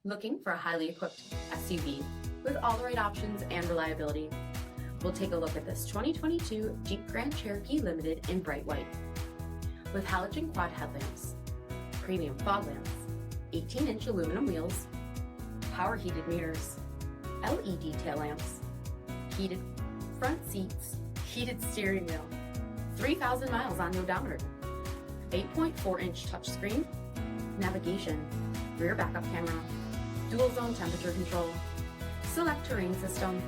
Looking for a highly equipped SUV with all the right options and reliability? We'll take a look at this 2022 Jeep Grand Cherokee Limited in bright white. With halogen quad headlamps, premium fog lamps, 18-inch aluminum wheels, power heated mirrors, LED tail lamps, heated front seats, heated steering wheel, 3,000 miles on the odometer, 8.4-inch touchscreen, navigation, rear backup camera, dual zone temperature control, SELEC-TERRAIN system,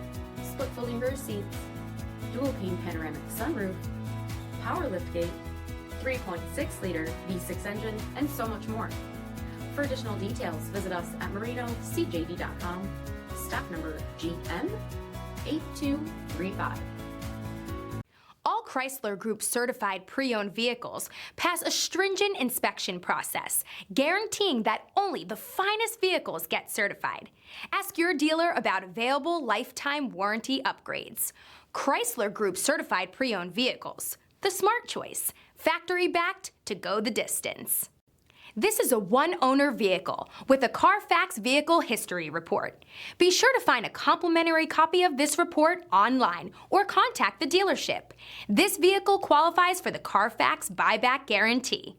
split folding rear seats, dual pane panoramic sunroof, power liftgate, 3.6-liter V6 engine, and so much more. For additional details, visit us at marinocjd.com, stock number GM8235. All Chrysler Group certified pre-owned vehicles pass a stringent inspection process, guaranteeing that only the finest vehicles get certified. Ask your dealer about available lifetime warranty upgrades. Chrysler Group certified pre-owned vehicles, the smart choice, factory backed to go the distance. This is a one-owner vehicle with a CARFAX vehicle history report. Be sure to find a complimentary copy of this report online or contact the dealership. This vehicle qualifies for the CARFAX buyback guarantee.